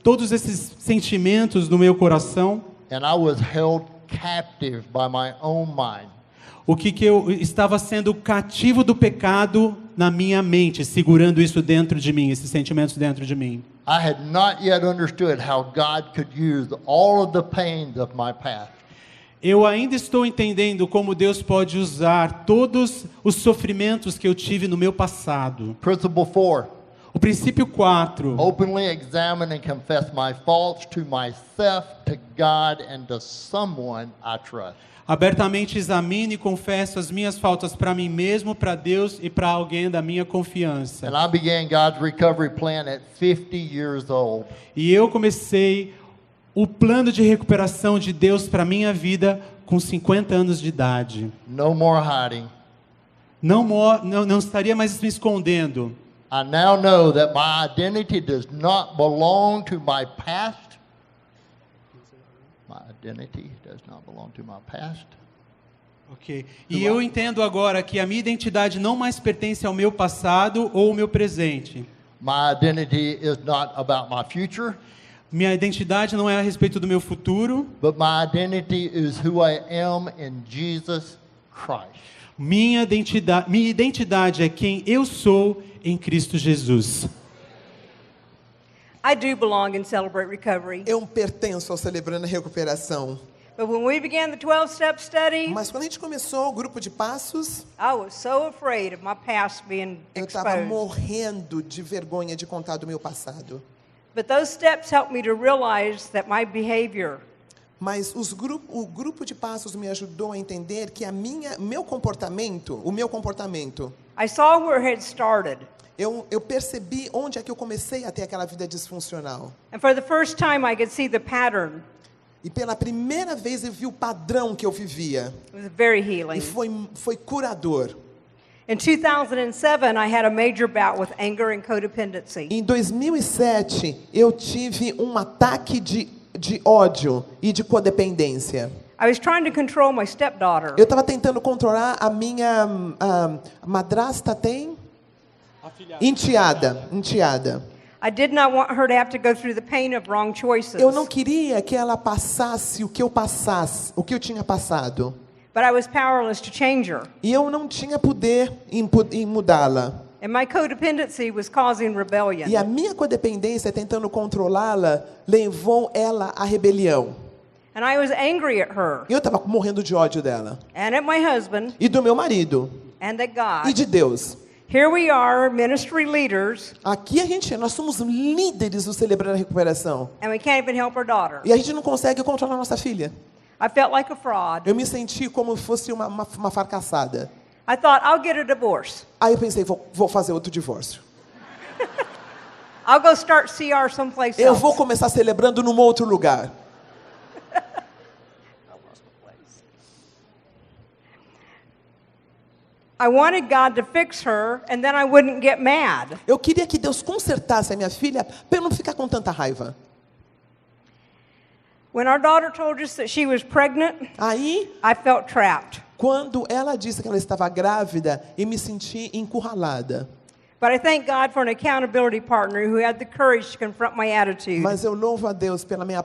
Speaker 4: todos esses sentimentos no meu coração,
Speaker 3: And I was held captive by my own mind.
Speaker 4: o que eu estava sendo cativo do pecado na minha mente, segurando isso dentro de mim, esses sentimentos dentro de mim.
Speaker 3: I had not yet understood how God could use all of the pains of my past.
Speaker 4: Eu ainda estou entendendo como Deus pode usar todos os sofrimentos que eu tive no meu passado.
Speaker 3: Principle 4.
Speaker 4: O princípio 4.
Speaker 3: Openly examine and confess my faults to myself, to God, and to someone I trust.
Speaker 4: Abertamente examine e confesso as minhas faltas para mim mesmo, para Deus e para alguém da minha confiança.
Speaker 3: And I began God's recovery plan at 50 years old.
Speaker 4: E eu comecei o plano de recuperação de Deus para minha vida com 50 anos de idade.
Speaker 3: No more hiding.
Speaker 4: Não estaria mais me escondendo.
Speaker 3: I now know that my identity does not belong to my past. My identity does not belong to my past.
Speaker 4: Ok. E eu entendo agora que a minha identidade não mais pertence ao meu passado ou ao meu presente.
Speaker 3: My identity is not about my future,
Speaker 4: Minha identidade não é a respeito do meu futuro.
Speaker 3: but my identity is who I am in Jesus Christ.
Speaker 4: Minha identidade é quem eu sou em Cristo Jesus.
Speaker 1: I do belong in Celebrate Recovery.
Speaker 2: Eu pertenço ao Celebrando a Recuperação.
Speaker 1: But when we began the 12-step study,
Speaker 2: Mas quando a gente começou o grupo de passos,
Speaker 1: I was so afraid of my past being
Speaker 2: eu estava
Speaker 1: exposed.
Speaker 2: morrendo de vergonha de contar do meu passado.
Speaker 1: But those steps helped me to realize that my behavior
Speaker 2: Mas o grupo de passos me ajudou a entender que o meu comportamento,
Speaker 1: I saw where it had started.
Speaker 2: eu percebi onde é que eu comecei a ter aquela vida disfuncional.
Speaker 1: And for the first time, I could see the pattern.
Speaker 2: E pela primeira vez eu vi o padrão que eu vivia.
Speaker 1: It was very
Speaker 2: E
Speaker 1: healing.
Speaker 2: foi curador.
Speaker 1: In 2007, I had a major bout with anger and codependency.
Speaker 2: Em 2007, eu tive um ataque de ódio e de codependência.
Speaker 1: I was trying to control my stepdaughter.
Speaker 2: Eu estava tentando controlar a minha madrasta enteada.
Speaker 1: I did not want her to have to go through the pain of wrong choices.
Speaker 2: Eu não queria que ela passasse o que eu tinha passado.
Speaker 1: But I was powerless to change her.
Speaker 2: E eu não tinha poder em mudá-la.
Speaker 1: And my codependency was causing rebellion.
Speaker 2: E a minha codependência, tentando controlá-la, levou ela à rebelião.
Speaker 1: And I was angry at her
Speaker 2: E eu estava morrendo de ódio dela.
Speaker 1: and at my husband
Speaker 2: E do meu marido.
Speaker 1: and at
Speaker 2: E
Speaker 1: God.
Speaker 2: de Deus.
Speaker 1: Here we are, ministry leaders,
Speaker 2: Aqui nós somos líderes do Celebrando a Recuperação.
Speaker 1: and we can't even help our daughter.
Speaker 2: E a gente não consegue controlar nossa filha.
Speaker 1: I felt like a fraud.
Speaker 2: Eu me senti como se fosse uma fracassada.
Speaker 1: I thought, I'll get a divorce.
Speaker 2: Aí eu pensei, vou fazer outro divórcio.
Speaker 1: I'll go start CR someplace
Speaker 2: Eu
Speaker 1: else.
Speaker 2: vou começar celebrando num outro lugar.
Speaker 1: I wanted God to fix her, and then I wouldn't get mad.
Speaker 2: Eu queria que Deus consertasse a minha filha para eu não ficar com tanta raiva.
Speaker 1: When our daughter told us that she was pregnant,
Speaker 2: Aí
Speaker 1: I felt trapped.
Speaker 2: Quando ela disse que ela estava grávida, eu me senti encurralada.
Speaker 1: But I thank God for an accountability partner who had the courage to confront my attitude.
Speaker 2: Mas eu louvo a Deus pela minha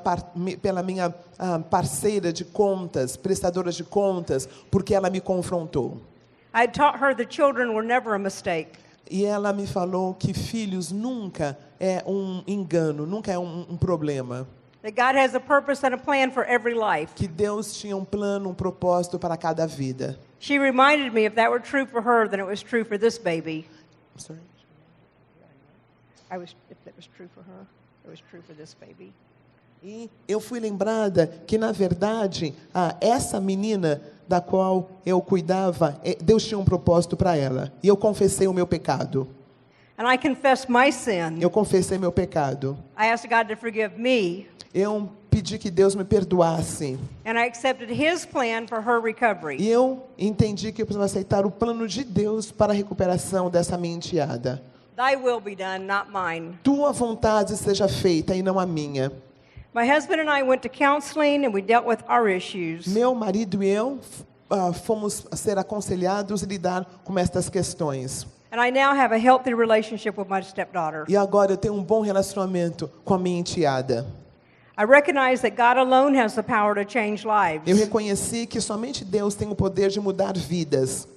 Speaker 2: parceira de contas, prestadora de contas, porque ela me confrontou.
Speaker 1: I had taught her that children were never a mistake.
Speaker 2: E ela me falou que filhos nunca é um engano, nunca é um problema.
Speaker 1: That God has a purpose and a plan for every life.
Speaker 2: Que Deus tinha um plano, um propósito para cada vida.
Speaker 1: She reminded me if that were true for her, then it was true for this baby.
Speaker 2: Sorry.
Speaker 1: If that was true for her, it was true for this baby.
Speaker 2: E eu fui lembrada que, na verdade, essa menina da qual eu cuidava, Deus tinha um propósito para ela. E eu confessei o meu pecado.
Speaker 1: And I confessed my sin.
Speaker 2: Eu confessei meu pecado.
Speaker 1: I asked God to forgive me.
Speaker 2: Eu pedi que Deus me perdoasse.
Speaker 1: And I accepted His plan for her recovery.
Speaker 2: E eu entendi que eu precisava aceitar o plano de Deus para a recuperação dessa minha enteada.
Speaker 1: Thy will be done, not mine.
Speaker 2: Tua vontade seja feita e não a minha.
Speaker 1: My husband and I went to counseling and we dealt with our issues.
Speaker 2: Meu marido e eu fomos ser aconselhados a lidar com estas questões.
Speaker 1: And I now have a healthy relationship with my stepdaughter.
Speaker 2: E agora eu tenho um bom relacionamento com a minha enteada.
Speaker 1: I recognize that God alone has the power to change lives.
Speaker 2: Eu reconheci que somente Deus tem o poder de mudar vidas.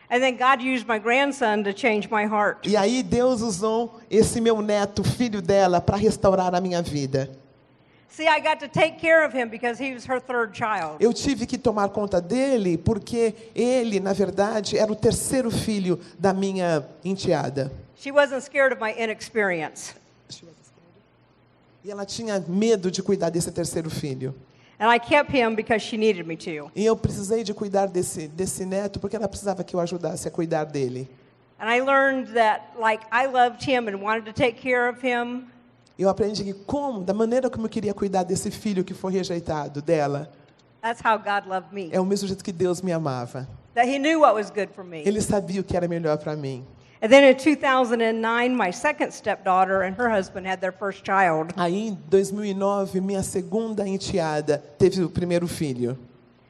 Speaker 1: And then God used my grandson to change my heart.
Speaker 2: E aí Deus usou esse meu neto, filho dela, para restaurar a minha vida.
Speaker 1: See, I got to take care of him because he was her third child.
Speaker 2: Eu tive que tomar conta dele porque ele, na verdade, era o terceiro filho da minha enteada.
Speaker 1: She wasn't scared of my inexperience.
Speaker 2: E ela tinha medo de cuidar desse terceiro filho.
Speaker 1: And I kept him because she needed me to.
Speaker 2: E eu precisei de cuidar desse neto porque ela precisava que eu ajudasse a cuidar dele.
Speaker 1: And I learned that, like, I loved him and wanted to take care of him.
Speaker 2: Eu aprendi que da maneira como eu queria cuidar desse filho que foi rejeitado dela,
Speaker 1: That's how God loved me.
Speaker 2: é o mesmo jeito que Deus me amava.
Speaker 1: That He knew what was good for me.
Speaker 2: Ele sabia o que era melhor para mim.
Speaker 1: And then in 2009, my second stepdaughter and her husband had their first child.
Speaker 2: Aí, em 2009, minha segunda enteada teve o primeiro filho.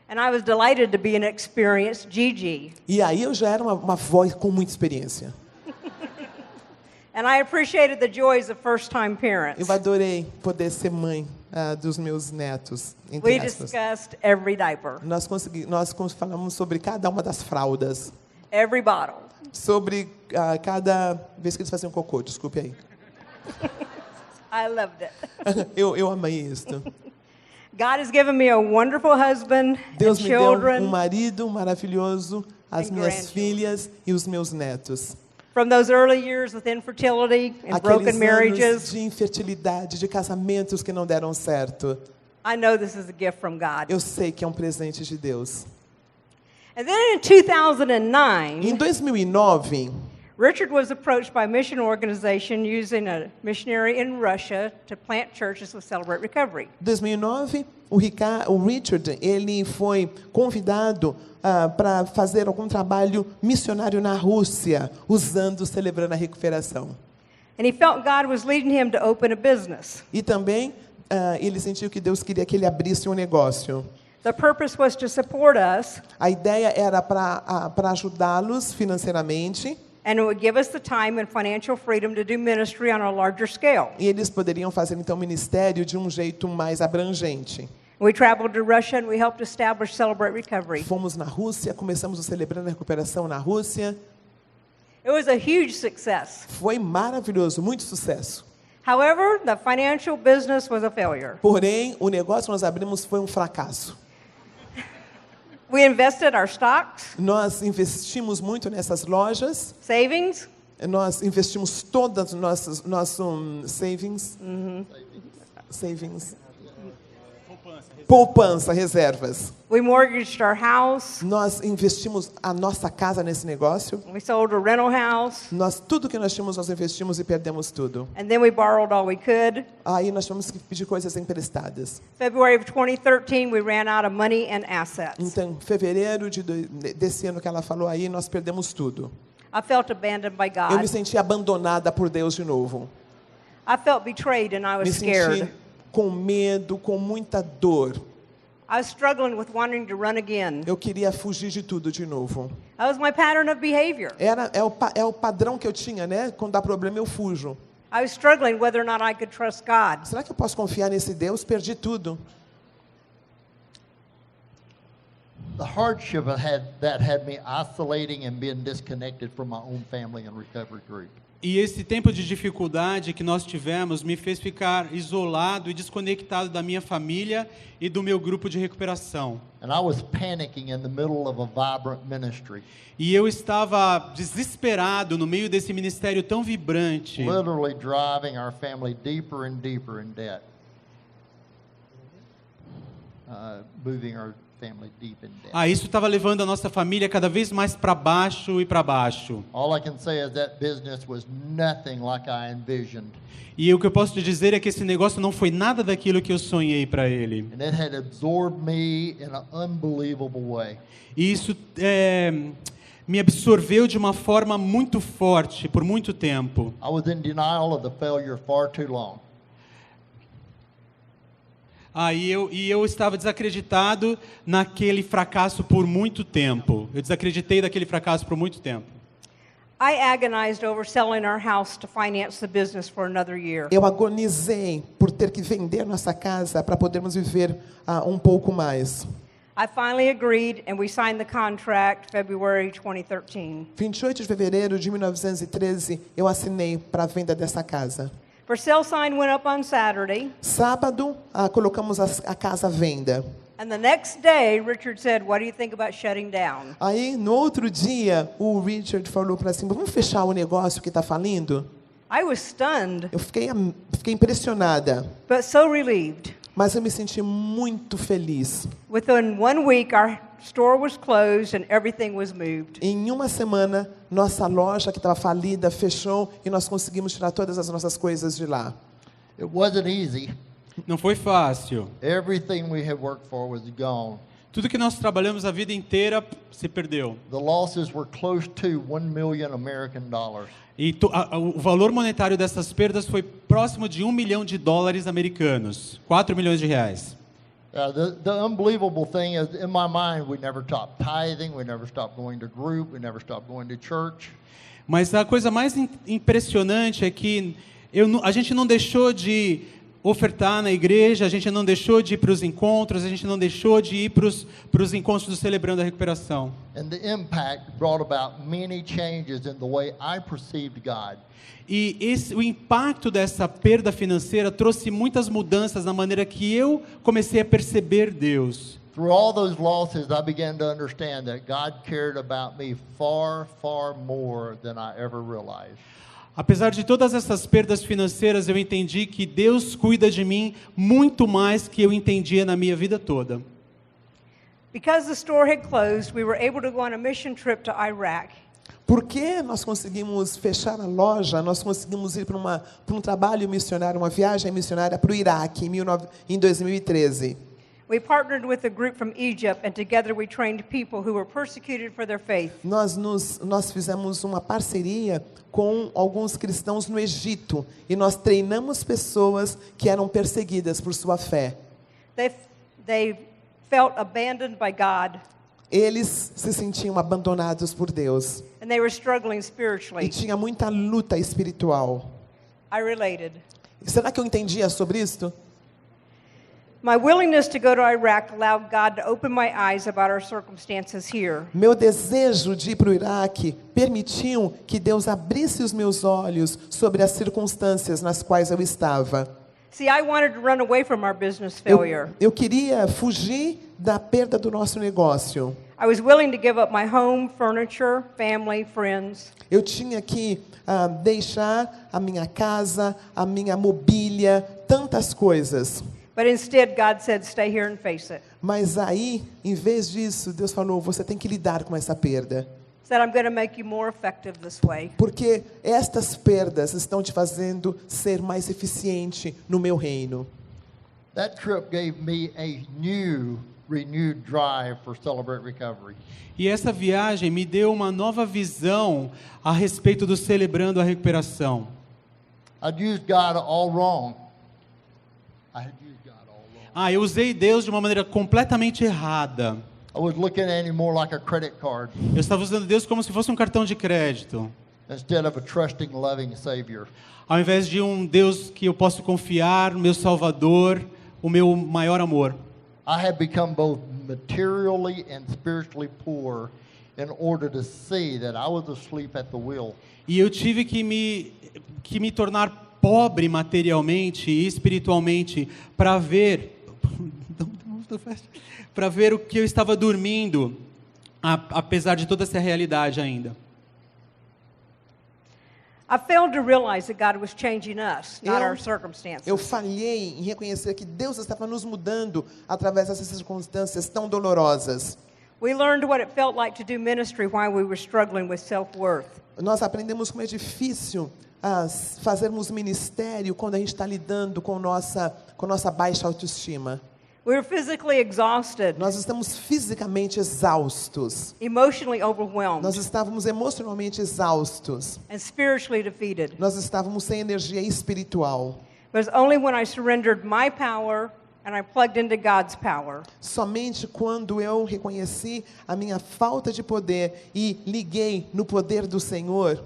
Speaker 1: And I was delighted to be an experienced Gigi.
Speaker 2: E aí eu já era uma voz com muita experiência.
Speaker 1: And I appreciated the joys of first-time parents.
Speaker 2: Eu adorei poder ser mãe dos meus netos,
Speaker 1: We
Speaker 2: entre aspas.
Speaker 1: discussed every diaper,
Speaker 2: Nós falamos sobre cada uma das fraldas,
Speaker 1: every bottle.
Speaker 2: sobre cada vez que eles faziam cocô, desculpe aí.
Speaker 1: I loved it.
Speaker 2: Eu amei isso.
Speaker 1: God has given me a wonderful husband
Speaker 2: Deus
Speaker 1: and
Speaker 2: me deu um
Speaker 1: children.
Speaker 2: marido maravilhoso, as
Speaker 1: And
Speaker 2: minhas
Speaker 1: grandchildren.
Speaker 2: filhas e os meus netos.
Speaker 1: From those early years with infertility and
Speaker 2: Aqueles
Speaker 1: broken
Speaker 2: anos
Speaker 1: marriages,
Speaker 2: de infertilidade, de casamentos que não deram certo.
Speaker 1: I know this is a gift from God.
Speaker 2: Eu sei que é um presente de Deus.
Speaker 1: And then in 2009,
Speaker 2: Em 2009,
Speaker 1: Richard was approached by a mission organization using a missionary in Russia to plant churches with Celebrate Recovery.
Speaker 2: 2009, o Richard, ele foi convidado para fazer algum trabalho missionário na Rússia, celebrando a recuperação.
Speaker 1: And he felt God was leading him to open a business.
Speaker 2: E também ele sentiu que Deus queria que ele abrisse um negócio.
Speaker 1: The purpose was to support us,
Speaker 2: A ideia era para ajudá-los financeiramente,
Speaker 1: and it would give us the time and financial freedom to do ministry on a larger scale.
Speaker 2: e eles poderiam fazer então ministério de um jeito mais abrangente.
Speaker 1: We traveled to Russia and we helped establish Celebrate Recovery.
Speaker 2: Fomos na Rússia, começamos a celebrar a recuperação na Rússia.
Speaker 1: It was a huge success.
Speaker 2: Foi maravilhoso, muito sucesso.
Speaker 1: However, the financial business was a failure.
Speaker 2: Porém, o negócio que nós abrimos foi um fracasso.
Speaker 1: We invested our stocks,
Speaker 2: Nós investimos muito nessas lojas,
Speaker 1: savings,
Speaker 2: nós investimos todas as nossas savings, poupança, reservas.
Speaker 1: we mortgaged our house,
Speaker 2: Nós investimos a nossa casa nesse negócio.
Speaker 1: we sold a rental house,
Speaker 2: Tudo que nós tínhamos, nós investimos e perdemos tudo.
Speaker 1: and then we borrowed all we could.
Speaker 2: Aí nós tivemos que pedir coisas emprestadas.
Speaker 1: February of 2013, we ran out of money and assets.
Speaker 2: Então, em fevereiro desse ano que ela falou aí, nós perdemos tudo.
Speaker 1: I felt abandoned by
Speaker 2: Eu me
Speaker 1: God.
Speaker 2: senti abandonada por Deus de novo.
Speaker 1: I felt betrayed and I was
Speaker 2: Me
Speaker 1: scared.
Speaker 2: senti com medo, com muita dor.
Speaker 1: I was struggling with wanting to run again.
Speaker 2: Eu queria fugir de tudo de novo.
Speaker 1: That was my pattern of behavior.
Speaker 2: É o padrão que eu tinha, né? Quando dá problema, eu fujo.
Speaker 1: I was struggling whether or not I could trust God.
Speaker 2: Será que eu posso confiar nesse Deus? Perdi tudo.
Speaker 3: The hardship that had me isolating and being disconnected from my own family and recovery group.
Speaker 4: E esse tempo de dificuldade que nós tivemos me fez ficar isolado e desconectado da minha família e do meu grupo de recuperação.
Speaker 3: And I was panicking in the middle of a vibrant ministry.
Speaker 4: E eu estava desesperado no meio desse ministério tão vibrante,
Speaker 3: Literally driving our family deeper and deeper in debt. Moving our family deep in debt.
Speaker 4: Isso estava levando a nossa família cada vez mais para baixo e para baixo.
Speaker 3: All I can say is that business was nothing like I envisioned.
Speaker 4: E o que eu posso te dizer é que esse negócio não foi nada daquilo que eu sonhei para ele.
Speaker 3: And it had absorbed me in an unbelievable way.
Speaker 4: E isso me absorveu de uma forma muito forte por muito tempo.
Speaker 3: I was in denial of the failure far too long.
Speaker 4: Eu estava desacreditado naquele fracasso por muito tempo. Eu desacreditei daquele fracasso por muito tempo.
Speaker 1: I agonized over selling our house to finance the business for another year.
Speaker 2: Eu agonizei por ter que vender nossa casa para podermos viver um pouco mais.
Speaker 1: I finally agreed and we signed the contract February 2013.
Speaker 2: 28 de fevereiro de 1913, eu assinei para a venda dessa casa.
Speaker 1: For sale sign went up on Saturday,
Speaker 2: Sábado, colocamos a casa à venda.
Speaker 1: and the next day Richard said, "What do you think about shutting down?"
Speaker 2: Aí, no outro dia, o Richard falou para cima, vamos fechar o negócio que está falindo?
Speaker 1: I was stunned,
Speaker 2: Eu fiquei impressionada,
Speaker 1: but so relieved.
Speaker 2: mas eu me senti muito feliz.
Speaker 1: Within 1 week, our store was closed and everything was moved.
Speaker 2: Em uma semana, nossa loja que estava falida fechou e nós conseguimos tirar todas as nossas coisas de lá.
Speaker 3: It wasn't easy.
Speaker 4: Não foi fácil.
Speaker 3: Everything we had worked for was gone.
Speaker 4: Tudo que nós trabalhamos a vida inteira se perdeu.
Speaker 3: The losses were close to $1 million American dollars.
Speaker 4: E o valor monetário dessas perdas foi próximo de $1 milhão americanos, 4 milhões de reais.
Speaker 3: The unbelievable thing is, in my mind, we never stopped tithing, we never stopped going to group, we never stopped going to church.
Speaker 4: Mas a coisa mais impressionante é que a gente não deixou de ofertar na igreja, a gente não deixou de ir para os encontros, a gente não deixou de ir para os encontros do Celebrando a Recuperação.
Speaker 3: And the impact brought about many changes in the way I perceived God.
Speaker 4: E o impacto dessa perda financeira trouxe muitas mudanças na maneira que eu comecei a perceber Deus.
Speaker 3: Through all those losses, I began to understand that God cared about me far, far more than I ever realized.
Speaker 4: Apesar de todas essas perdas financeiras, eu entendi que Deus cuida de mim muito mais que eu entendia na minha vida toda.
Speaker 1: Because the store had closed, we were able to go on a mission trip to Iraq.
Speaker 2: Porque nós conseguimos fechar a loja, nós conseguimos ir para um trabalho missionário, uma viagem missionária para o Iraque em 2013.
Speaker 1: We partnered with a group from Egypt, and together we trained people who were persecuted for their faith.
Speaker 2: Nós fizemos uma parceria com alguns cristãos no Egito e nós treinamos pessoas que eram perseguidas por sua fé.
Speaker 1: They felt abandoned by God.
Speaker 2: Eles se sentiam abandonados por Deus.
Speaker 1: And they were struggling
Speaker 2: E
Speaker 1: spiritually.
Speaker 2: tinha muita luta espiritual.
Speaker 1: I related.
Speaker 2: Será que eu entendia sobre isso?
Speaker 1: My willingness to go to Iraq allowed God to open my eyes about our circumstances here.
Speaker 2: Meu desejo de ir para o Iraque permitiu que Deus abrisse os meus olhos sobre as circunstâncias nas quais eu estava.
Speaker 1: See, I wanted to run away from our business failure.
Speaker 2: Eu queria fugir da perda do nosso negócio.
Speaker 1: I was willing to give up my home, furniture, family, friends.
Speaker 2: Eu tinha que deixar a minha casa, a minha mobília, tantas coisas.
Speaker 1: But instead, God said, stay here and face it.
Speaker 2: Mas aí, em vez disso, Deus falou, você tem que lidar com essa perda.
Speaker 1: Said, I'm going to make you more effective this way.
Speaker 2: Porque estas perdas estão te fazendo ser mais eficiente no meu reino.
Speaker 3: That trip gave me a renewed drive for Celebrate Recovery.
Speaker 4: E essa viagem me deu uma nova visão a respeito do Celebrando a Recuperação.
Speaker 3: I'd used God all wrong.
Speaker 4: eu usei Deus de uma maneira completamente errada.
Speaker 3: I was looking at him more like a credit card
Speaker 4: Eu estava usando Deus como se fosse um cartão de crédito,
Speaker 3: instead of a trusting, loving Savior.
Speaker 4: ao invés de um Deus que eu posso confiar, meu Salvador, o meu maior amor.
Speaker 3: I had become both materially and spiritually poor in order to see that I was asleep at the wheel.
Speaker 4: E eu tive que me tornar pobre materialmente e espiritualmente para ver o que eu estava dormindo, apesar de toda essa realidade ainda.
Speaker 1: I failed to realize that God was changing us, not
Speaker 2: Eu-
Speaker 1: our circumstances.
Speaker 2: Eu falhei em reconhecer que Deus estava nos mudando através dessas circunstâncias tão dolorosas.
Speaker 1: We learned what it felt like to do ministry while we were struggling with self-worth.
Speaker 2: Nós aprendemos como é difícil fazermos ministério quando a gente está lidando com nossa baixa autoestima.
Speaker 1: We were physically exhausted,
Speaker 2: Nós estamos fisicamente exaustos.
Speaker 1: emotionally overwhelmed,
Speaker 2: Nós estávamos emocionalmente exaustos.
Speaker 1: and spiritually defeated.
Speaker 2: Nós estávamos sem energia espiritual.
Speaker 1: But it's only when I surrendered my power and I plugged into God's power
Speaker 2: Somente quando eu reconheci a minha falta de poder e liguei no poder do Senhor,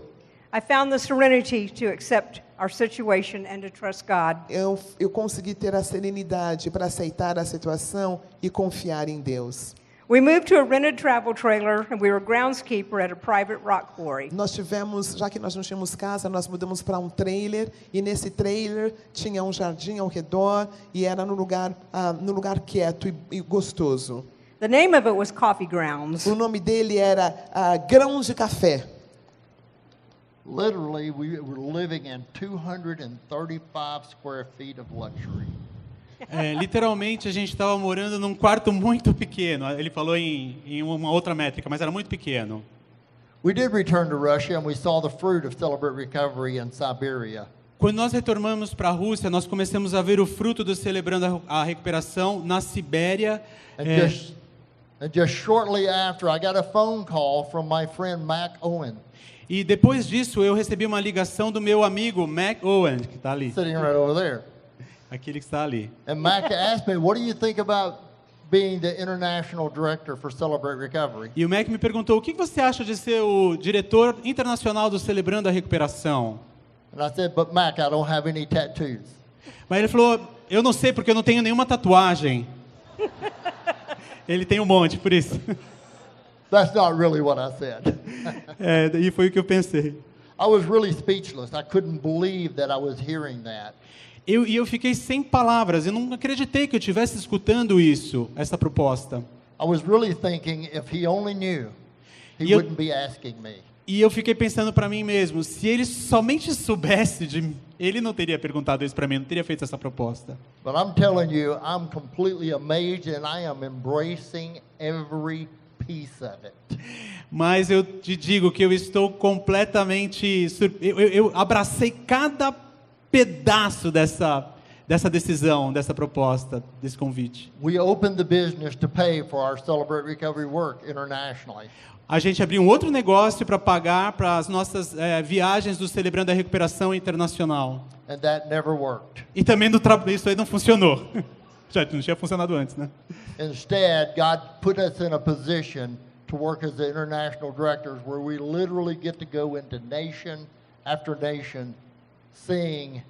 Speaker 1: I found the serenity to accept our situation and to trust God.
Speaker 2: eu consegui ter a serenidade para aceitar a situação e confiar em Deus.
Speaker 1: We moved to a rented travel trailer and we were groundskeeper at a private rock quarry.
Speaker 2: Já que nós não tínhamos casa, nós mudamos para um trailer e nesse trailer tinha um jardim ao redor e era num lugar quieto e gostoso.
Speaker 1: The name of it was Coffee Grounds.
Speaker 2: O nome dele era Grãos de Café.
Speaker 3: Literally, we were living in 235 square feet of luxury.
Speaker 4: Literalmente, a gente estava morando num quarto muito pequeno. Ele falou em uma outra métrica, mas era muito pequeno.
Speaker 3: We did return to Russia, and we saw the fruit of Celebrate Recovery in Siberia.
Speaker 4: Quando nós retornamos para a Rússia, nós começamos a ver o fruto do Celebrando a Recuperação na Sibéria.
Speaker 3: And just shortly after, I got a phone call from my friend Mac Owen,
Speaker 4: E depois disso, eu recebi uma ligação do meu amigo Mac Owen, que está ali.
Speaker 3: sitting right over there.
Speaker 4: Aquele que está ali.
Speaker 3: And Mac asked me, "What do you think about being the international director for Celebrate Recovery?"
Speaker 4: E o Mac me perguntou, o que você acha de ser o diretor internacional do Celebrando a Recuperação?
Speaker 3: And I said, "But Mac, I don't have any tattoos."
Speaker 4: Mas ele falou, eu não sei porque eu não tenho nenhuma tatuagem. Ele tem um monte, por isso.
Speaker 3: That's not really what I said.
Speaker 4: E foi o que eu pensei.
Speaker 3: I was really speechless. I couldn't believe that I was hearing that.
Speaker 4: Eu fiquei sem palavras, eu não acreditei que eu estivesse escutando isso, essa proposta.
Speaker 3: I was really thinking, if he only knew, he
Speaker 4: E eu-
Speaker 3: wouldn't be asking me.
Speaker 4: E eu fiquei pensando para mim mesmo, se ele somente soubesse de mim, ele não teria perguntado isso para mim, não teria feito essa proposta.
Speaker 3: But I'm telling you, I'm completely amazed and I am embracing every piece of it.
Speaker 4: Mas eu te digo que eu estou completamente... Eu abracei cada pedaço dessa decisão, dessa proposta, desse convite.
Speaker 3: We opened the business to pay for our Celebrate Recovery work internationally.
Speaker 4: A gente abriu um outro negócio para pagar para as nossas viagens do Celebrando a Recuperação Internacional.
Speaker 3: And that never worked.
Speaker 4: E também isso aí não funcionou. Já não tinha funcionado antes, né?
Speaker 3: Instead, God put us in a position to work as the international directors where we literally get to go into nation after nation seeing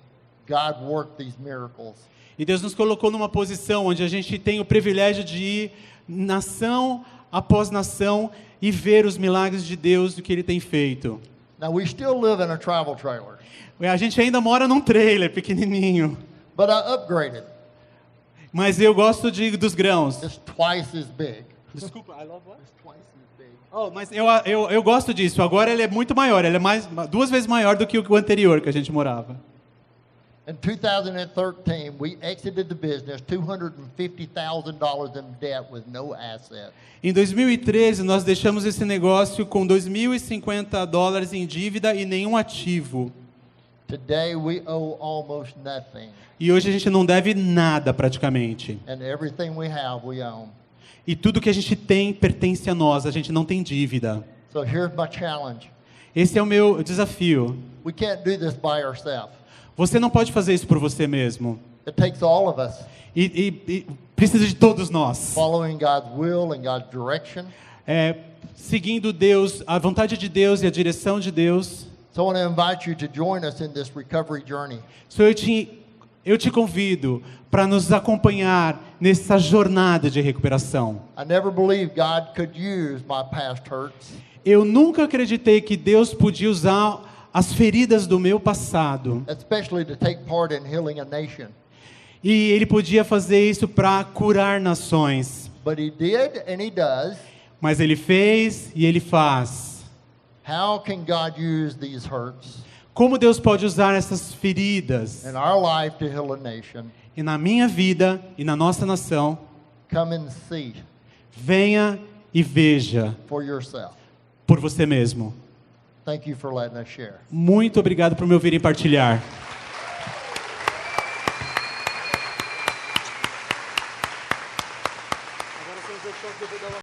Speaker 3: God work these miracles.
Speaker 4: E Deus nos colocou numa posição onde a gente tem o privilégio de ir nação após nação e ver os milagres de Deus do que Ele tem feito.
Speaker 3: Now, we still live in a travel trailer,
Speaker 4: A gente ainda mora num trailer pequenininho,
Speaker 3: but I upgraded.
Speaker 4: mas eu gosto dos grãos.
Speaker 3: It's twice as big.
Speaker 4: Desculpa, I love what?
Speaker 3: It's twice as big.
Speaker 4: Oh, mas eu gosto disso. Agora ele é muito maior, ele é 2 vezes maior do que o anterior que a gente morava.
Speaker 3: In 2013, we exited the business $250,000 in debt with no asset.
Speaker 4: Em 2013, nós deixamos esse negócio com $2.050 em dívida e nenhum ativo.
Speaker 3: Today, we owe almost nothing,
Speaker 4: E hoje a gente não deve nada praticamente.
Speaker 3: and everything we have, we own.
Speaker 4: E tudo que a gente tem pertence a nós, a gente não tem dívida.
Speaker 3: So here's my challenge.
Speaker 4: Esse é o meu desafio.
Speaker 3: We can't do this by ourselves.
Speaker 4: Você não pode fazer isso por você mesmo.
Speaker 3: It takes all of us
Speaker 4: E precisa de todos nós.
Speaker 3: following God's will and God's direction.
Speaker 4: Seguindo Deus, a vontade de Deus e a direção de Deus.
Speaker 3: So I want to invite you to join us in this recovery journey.
Speaker 4: So eu te convido para nos acompanhar nessa jornada de recuperação.
Speaker 3: I never believed God could use my past hurts
Speaker 4: Eu nunca acreditei que Deus podia usar as feridas do meu passado.
Speaker 3: especially to take part in healing a nation.
Speaker 4: E Ele podia fazer isso para curar nações.
Speaker 3: But He did and He does.
Speaker 4: Mas Ele fez e Ele faz.
Speaker 3: How can God use these hurts
Speaker 4: Como Deus pode usar essas feridas
Speaker 3: in our life to heal a nation?
Speaker 4: e na minha vida e na nossa nação?
Speaker 3: Come and see
Speaker 4: Venha e veja
Speaker 3: for yourself.
Speaker 4: por você mesmo.
Speaker 3: Thank you for letting us share.
Speaker 4: Muito obrigado por me ouvirem partilhar.